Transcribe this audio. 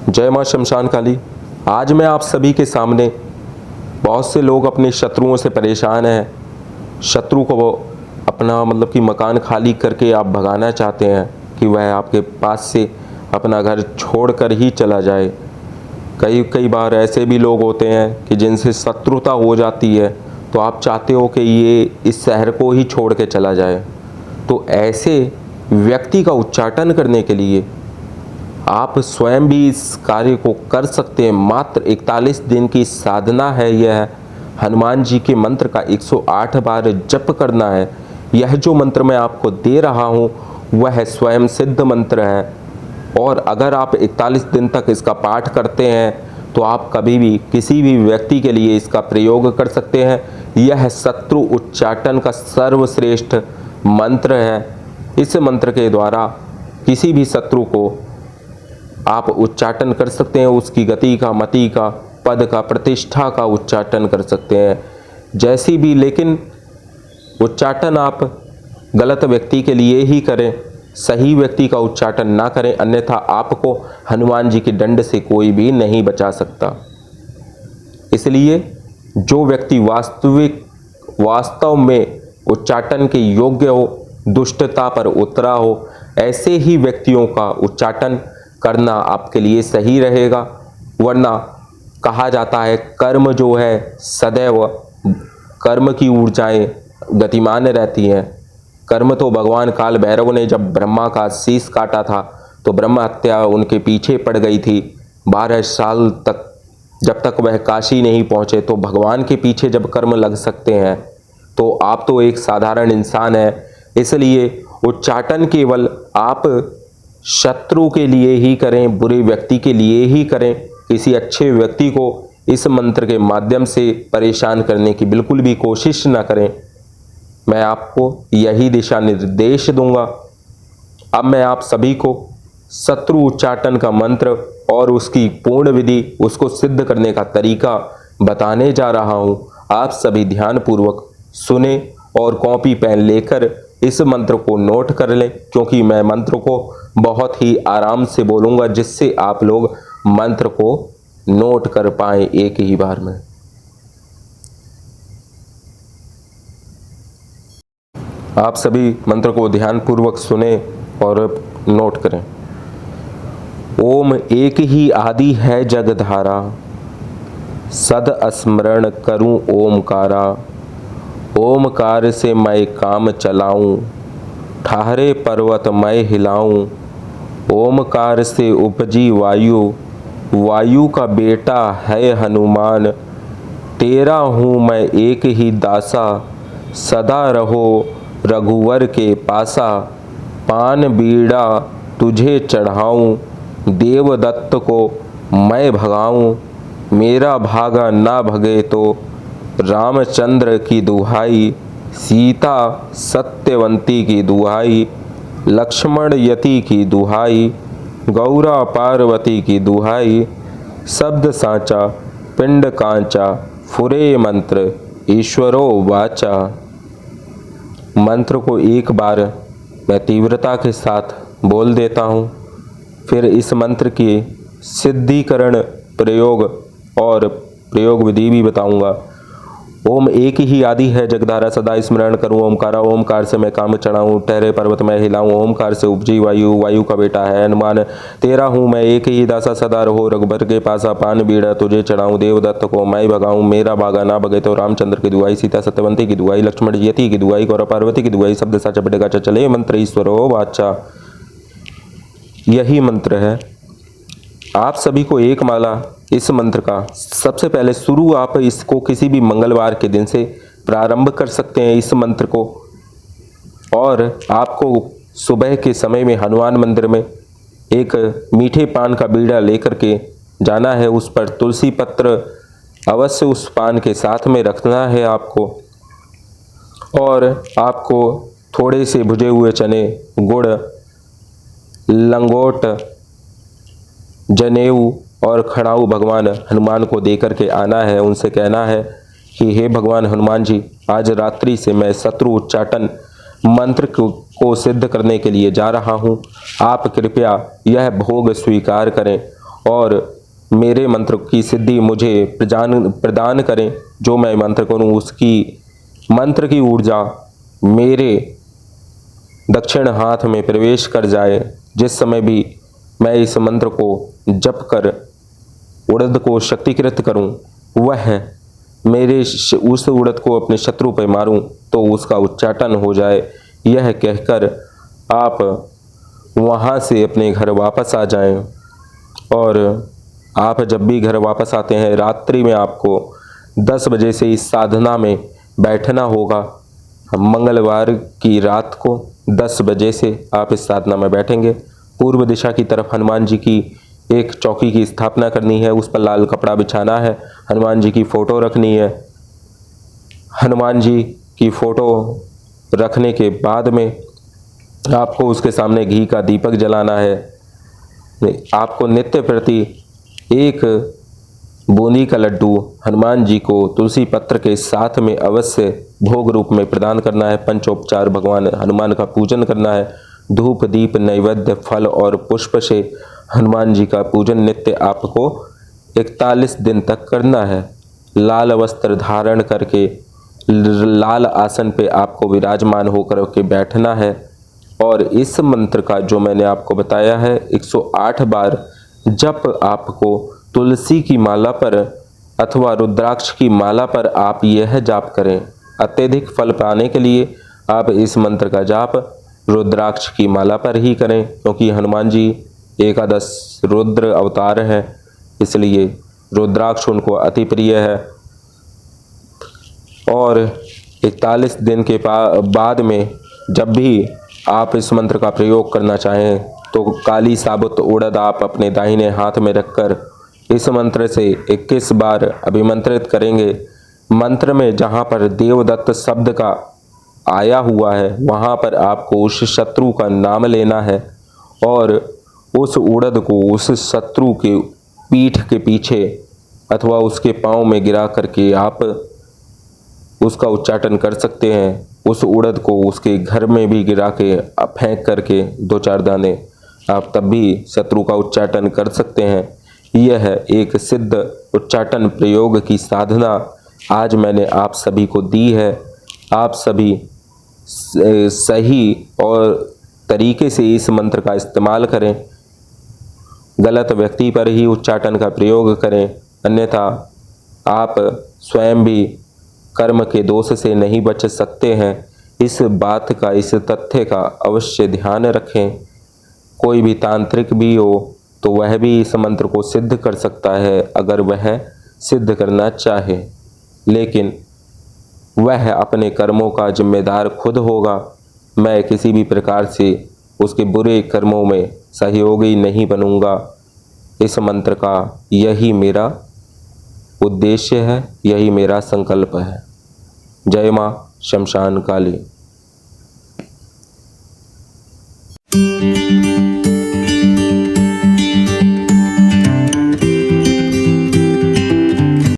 जय मां शमशान काली। आज मैं आप सभी के सामने, बहुत से लोग अपने शत्रुओं से परेशान हैं। शत्रु को वो अपना कि मकान खाली करके आप भगाना चाहते हैं कि वह आपके पास से अपना घर छोड़कर ही चला जाए। कई बार ऐसे भी लोग होते हैं कि जिनसे शत्रुता हो जाती है, तो आप चाहते हो कि ये इस शहर को ही छोड़ के चला जाए। तो ऐसे व्यक्ति का उच्चाटन करने के लिए आप स्वयं भी इस कार्य को कर सकते हैं। मात्र 41 दिन की साधना है यह। हनुमान जी के मंत्र का 108 बार जप करना है। यह जो मंत्र मैं आपको दे रहा हूँ वह स्वयं सिद्ध मंत्र है, और अगर आप 41 दिन तक इसका पाठ करते हैं तो आप कभी भी किसी भी व्यक्ति के लिए इसका प्रयोग कर सकते हैं। यह शत्रु उच्चाटन का सर्वश्रेष्ठ मंत्र है। इस मंत्र के द्वारा किसी भी शत्रु को आप उच्चाटन कर सकते हैं। उसकी गति का, मति का, पद का, प्रतिष्ठा का उच्चाटन कर सकते हैं। जैसी भी, लेकिन उच्चाटन आप गलत व्यक्ति के लिए ही करें, सही व्यक्ति का उच्चाटन ना करें, अन्यथा आपको हनुमान जी के दंड से कोई भी नहीं बचा सकता। इसलिए जो व्यक्ति वास्तव में उच्चाटन के योग्य हो, दुष्टता पर उतरा हो, ऐसे ही व्यक्तियों का उच्चाटन करना आपके लिए सही रहेगा। वरना कहा जाता है कर्म जो है सदैव, कर्म की ऊर्जाएं गतिमान रहती हैं। कर्म तो भगवान काल भैरव ने जब ब्रह्मा का शीश काटा था तो ब्रह्म हत्या उनके पीछे पड़ गई थी 12 साल तक, जब तक वह काशी नहीं पहुँचे। तो भगवान के पीछे जब कर्म लग सकते हैं तो आप तो एक साधारण इंसान हैं। इसलिए उच्चाटन केवल आप शत्रु के लिए ही करें, बुरे व्यक्ति के लिए ही करें। किसी अच्छे व्यक्ति को इस मंत्र के माध्यम से परेशान करने की बिल्कुल भी कोशिश ना करें। मैं आपको यही दिशा निर्देश दूंगा। अब मैं आप सभी को शत्रु उच्चाटन का मंत्र और उसकी पूर्ण विधि, उसको सिद्ध करने का तरीका बताने जा रहा हूं। आप सभी ध्यानपूर्वक सुने और कॉपी पेन लेकर इस मंत्र को नोट कर लें, क्योंकि मैं मंत्र को बहुत ही आराम से बोलूँगा, जिससे आप लोग मंत्र को नोट कर पाएं एक ही बार में। आप सभी मंत्र को ध्यानपूर्वक सुने और नोट करें। ओम एक ही आदि है जगधारा, सद स्मरण करूं ओमकारा। ओमकार से मैं काम चलाऊं, ठहरे पर्वत मैं हिलाऊं। ओमकार से उपजी वायु, वायु का बेटा है हनुमान। तेरा हूँ मैं एक ही दासा, सदा रहो रघुवर के पासा। पान बीड़ा तुझे चढ़ाऊं, देवदत्त को मैं भगाऊं। मेरा भागा ना भगे तो रामचंद्र की दुहाई। सीता सत्यवंती की दुहाई, लक्ष्मण यति की दुहाई। गौरा पार्वती की दुहाई, शब्द साचा पिंड कांचा। फुरे मंत्र ईश्वरो वाचा। मंत्र को एक बार मैं तीव्रता के साथ बोल देता हूँ, फिर इस मंत्र की सिद्धिकरण प्रयोग और प्रयोग विधि भी बताऊंगा। ओम एक ही आदि है जगधारा, सदा स्मरण करूं ओमकारा। ओमकार से मैं काम चढ़ाऊं, ठहरे पर्वत मैं हिलाऊं। ओमकार से उपजी वायु, वायु का बेटा है हनुमान। तेरा हूँ मैं एक ही दासा, सदा रहो रघुबर के पासा। पान बीड़ा तुझे चढ़ाऊं, देवदत्त को मैं भगाऊं। मेरा भागा ना भगे तो रामचंद्र की दुआई। सीता सत्यवंती की दुआई, लक्ष्मण यति की दुआई, गौरा पार्वती की दुआई। शब्द साचा पिंड कांचा, चले मंत्र ईश्वरो वाचा। यही मंत्र है। आप सभी को एक माला इस मंत्र का सबसे पहले शुरू आप इसको किसी भी मंगलवार के दिन से प्रारंभ कर सकते हैं इस मंत्र को। और आपको सुबह के समय में हनुमान मंदिर में एक मीठे पान का बीड़ा लेकर के जाना है। उस पर तुलसी पत्र अवश्य उस पान के साथ में रखना है आपको। और आपको थोड़े से भुजे हुए चने, गुड़, लंगोट, जनेऊ और खड़ाऊ भगवान हनुमान को देकर के आना है। उनसे कहना है कि हे भगवान हनुमान जी, आज रात्रि से मैं शत्रु उच्चाटन मंत्र को सिद्ध करने के लिए जा रहा हूँ। आप कृपया यह भोग स्वीकार करें और मेरे मंत्र की सिद्धि मुझे प्रदान करें। जो मैं मंत्र करूं उसकी मंत्र की ऊर्जा मेरे दक्षिण हाथ में प्रवेश कर जाए। जिस समय भी मैं इस मंत्र को जप कर उड़द को शक्तिकृत करूं, वह मेरे उस उड़द को अपने शत्रु पर मारूं तो उसका उच्चाटन हो जाए। यह कहकर आप वहां से अपने घर वापस आ जाएं। और आप जब भी घर वापस आते हैं, रात्रि में आपको 10 बजे से इस साधना में बैठना होगा। मंगलवार की रात को 10 बजे से आप इस साधना में बैठेंगे। पूर्व दिशा की तरफ हनुमान जी की एक चौकी की स्थापना करनी है, उस पर लाल कपड़ा बिछाना है, हनुमान जी की फोटो रखनी है। हनुमान जी की फोटो रखने के बाद में आपको उसके सामने घी का दीपक जलाना है। आपको नित्य प्रति एक बूंदी का लड्डू हनुमान जी को तुलसी पत्र के साथ में अवश्य भोग रूप में प्रदान करना है। पंचोपचार भगवान हनुमान का पूजन करना है। धूप दीप नैवेद्य फल और पुष्प से हनुमान जी का पूजन नित्य आपको 41 दिन तक करना है। लाल वस्त्र धारण करके लाल आसन पे आपको विराजमान होकर के बैठना है। और इस मंत्र का जो मैंने आपको बताया है 108 बार जप आपको तुलसी की माला पर अथवा रुद्राक्ष की माला पर आप यह जाप करें। अत्यधिक फल पाने के लिए आप इस मंत्र का जाप रुद्राक्ष की माला पर ही करें, क्योंकि हनुमान जी एकादश रुद्र अवतार हैं, इसलिए रुद्राक्ष उनको अति प्रिय है। और 41 दिन के बाद में जब भी आप इस मंत्र का प्रयोग करना चाहें तो काली साबुत उड़द आप अपने दाहिने हाथ में रखकर इस मंत्र से 21 बार अभिमंत्रित करेंगे। मंत्र में जहाँ पर देवदत्त शब्द का आया हुआ है वहाँ पर आपको उस शत्रु का नाम लेना है और उस उड़द को उस शत्रु के पीठ के पीछे अथवा उसके पाँव में गिरा करके आप उसका उच्चाटन कर सकते हैं। उस उड़द को उसके घर में भी गिरा के फेंक करके 2-4 दाने आप तब भी शत्रु का उच्चाटन कर सकते हैं। यह एक सिद्ध उच्चाटन प्रयोग की साधना आज मैंने आप सभी को दी है। आप सभी सही और तरीके से इस मंत्र का इस्तेमाल करें। गलत व्यक्ति पर ही उच्चाटन का प्रयोग करें, अन्यथा आप स्वयं भी कर्म के दोष से नहीं बच सकते हैं। इस बात का, इस तथ्य का अवश्य ध्यान रखें। कोई भी तांत्रिक भी हो तो वह भी इस मंत्र को सिद्ध कर सकता है अगर वह सिद्ध करना चाहे, लेकिन वह अपने कर्मों का जिम्मेदार खुद होगा। मैं किसी भी प्रकार से उसके बुरे कर्मों में सहयोगी नहीं बनूंगा। इस मंत्र का यही मेरा उद्देश्य है, यही मेरा संकल्प है। जय मां शमशान काली।